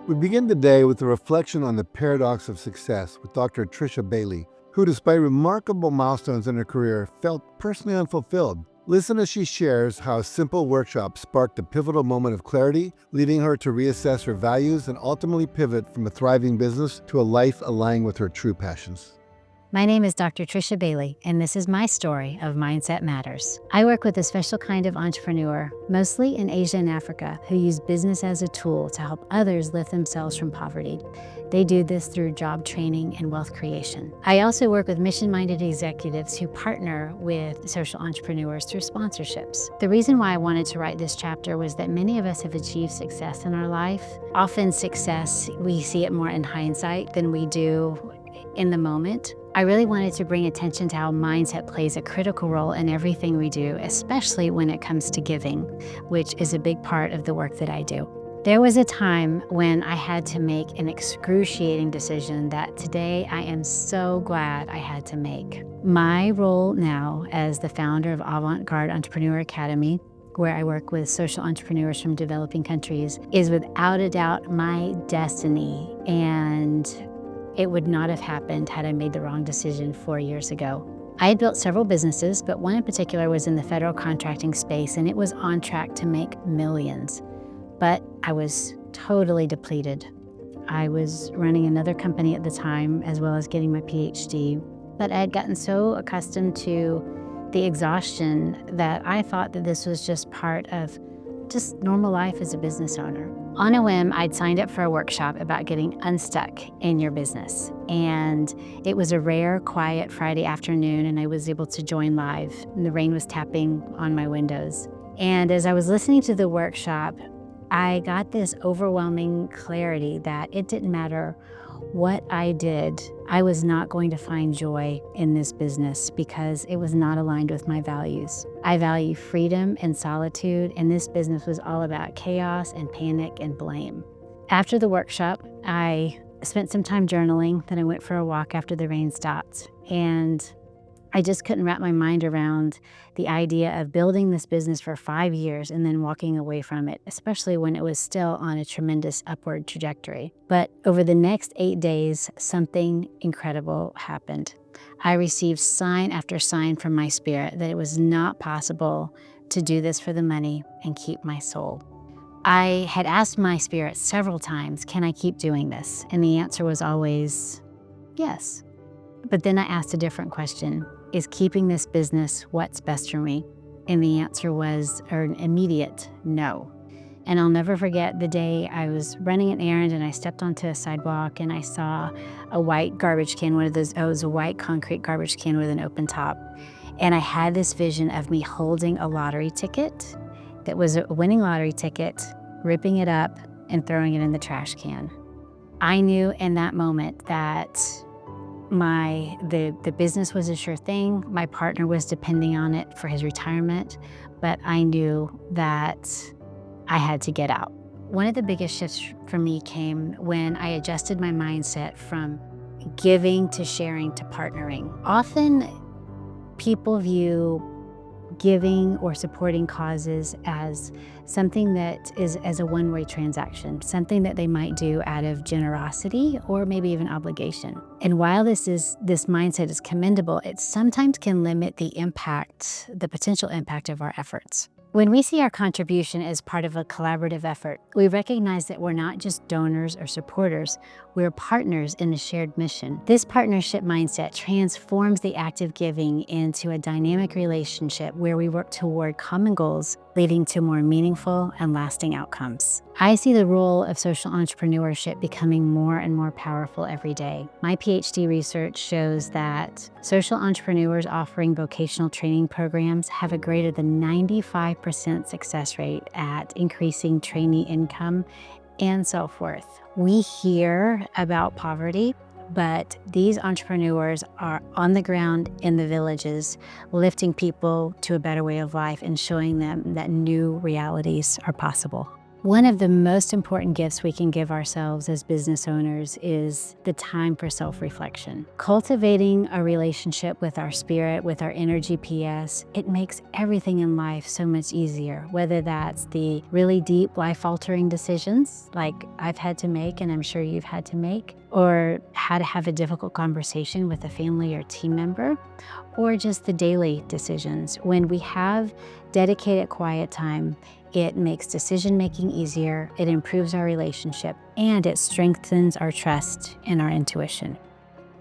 We begin today with a reflection on the paradox of success with Dr. Trisha Bailey, who, despite remarkable milestones in her career, felt personally unfulfilled. Listen as she shares how a simple workshop sparked a pivotal moment of clarity, leading her to reassess her values and ultimately pivot from a thriving business to a life aligned with her true passions. My name is Dr. Trisha Bailey, and this is my story of Mindset Matters. I work with a special kind of entrepreneur, mostly in Asia and Africa, who use business as a tool to help others lift themselves from poverty. They do this through job training and wealth creation. I also work with mission-minded executives who partner with social entrepreneurs through sponsorships. The reason why I wanted to write this chapter was that many of us have achieved success in our life. Often success, we see it more in hindsight than we do in the moment. I really wanted to bring attention to how mindset plays a critical role in everything we do, especially when it comes to giving, which is a big part of the work that I do. There was a time when I had to make an excruciating decision that today I am so glad I had to make. My role now as the founder of Avant-Garde Entrepreneur Academy, where I work with social entrepreneurs from developing countries, is without a doubt my destiny, and it would not have happened had I made the wrong decision 4 years ago. I had built several businesses, but one in particular was in the federal contracting space, and it was on track to make millions. But I was totally depleted. I was running another company at the time, as well as getting my PhD, but I had gotten so accustomed to the exhaustion that I thought that this was just part of just normal life as a business owner. On a whim, I'd signed up for a workshop about getting unstuck in your business. And it was a rare, quiet Friday afternoon, and I was able to join live. And the rain was tapping on my windows. And as I was listening to the workshop, I got this overwhelming clarity that it didn't matter what I did, I was not going to find joy in this business because it was not aligned with my values. I value freedom and solitude, and this business was all about chaos and panic and blame. After the workshop, I spent some time journaling, then I went for a walk after the rain stopped, and I just couldn't wrap my mind around the idea of building this business for 5 years and then walking away from it, especially when it was still on a tremendous upward trajectory. But over the next 8 days, something incredible happened. I received sign after sign from my spirit that it was not possible to do this for the money and keep my soul. I had asked my spirit several times, can I keep doing this? And the answer was always yes. But then I asked a different question. Is keeping this business what's best for me? And the answer was an immediate no. And I'll never forget the day I was running an errand and I stepped onto a sidewalk and I saw a white garbage can, it was a white concrete garbage can with an open top. And I had this vision of me holding a lottery ticket that was a winning lottery ticket, ripping it up and throwing it in the trash can. I knew in that moment that the business was a sure thing. My partner was depending on it for his retirement, but I knew that I had to get out. One of the biggest shifts for me came when I adjusted my mindset from giving to sharing to partnering. Often people view giving or supporting causes as something that is as a one-way transaction, something that they might do out of generosity or maybe even obligation. And while this mindset is commendable, it sometimes can limit the potential impact of our efforts. When we see our contribution as part of a collaborative effort, we recognize that we're not just donors or supporters, we're partners in a shared mission. This partnership mindset transforms the act of giving into a dynamic relationship where we work toward common goals, leading to more meaningful and lasting outcomes. I see the role of social entrepreneurship becoming more and more powerful every day. My PhD research shows that social entrepreneurs offering vocational training programs have a greater than 95% success rate at increasing trainee income and self-worth. We hear about poverty, but these entrepreneurs are on the ground in the villages, lifting people to a better way of life and showing them that new realities are possible. One of the most important gifts we can give ourselves as business owners is the time for self-reflection. Cultivating a relationship with our spirit, with our inner GPS, it makes everything in life so much easier, whether that's the really deep life-altering decisions like I've had to make and I'm sure you've had to make, or how to have a difficult conversation with a family or team member, or just the daily decisions. When we have dedicated quiet time, it makes decision-making easier, it improves our relationship, and it strengthens our trust in our intuition.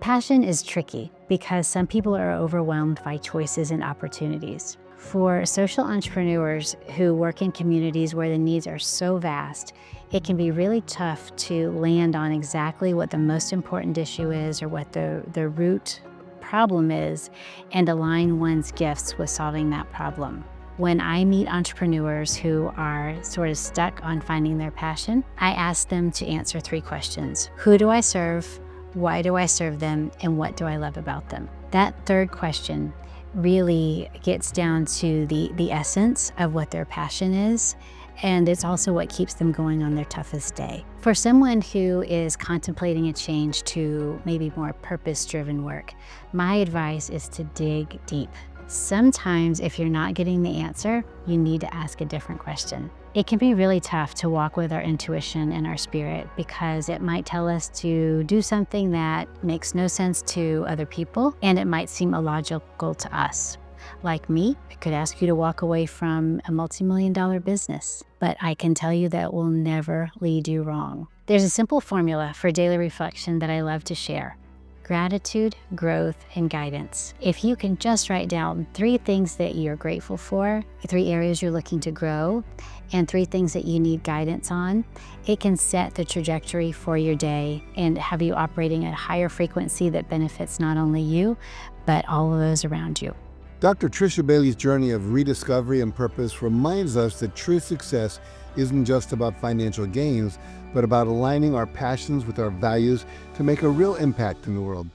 Passion is tricky because some people are overwhelmed by choices and opportunities. For social entrepreneurs who work in communities where the needs are so vast, it can be really tough to land on exactly what the most important issue is or what the root problem is and align one's gifts with solving that problem. When I meet entrepreneurs who are sort of stuck on finding their passion, I ask them to answer 3 questions. Who do I serve? Why do I serve them? And what do I love about them? That third question really gets down to the essence of what their passion is, and it's also what keeps them going on their toughest day. For someone who is contemplating a change to maybe more purpose-driven work, my advice is to dig deep. Sometimes if you're not getting the answer, you need to ask a different question. It can be really tough to walk with our intuition and our spirit because it might tell us to do something that makes no sense to other people, and it might seem illogical to us. Like me, I could ask you to walk away from a multi-million-dollar business, but I can tell you that will never lead you wrong. There's a simple formula for daily reflection that I love to share. Gratitude, growth, and guidance. If you can just write down 3 things that you're grateful for, 3 areas you're looking to grow, and 3 things that you need guidance on, it can set the trajectory for your day and have you operating at a higher frequency that benefits not only you, but all of those around you. Dr. Trisha Bailey's journey of rediscovery and purpose reminds us that true success isn't just about financial gains, but about aligning our passions with our values to make a real impact in the world.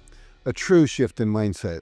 A true shift in mindset.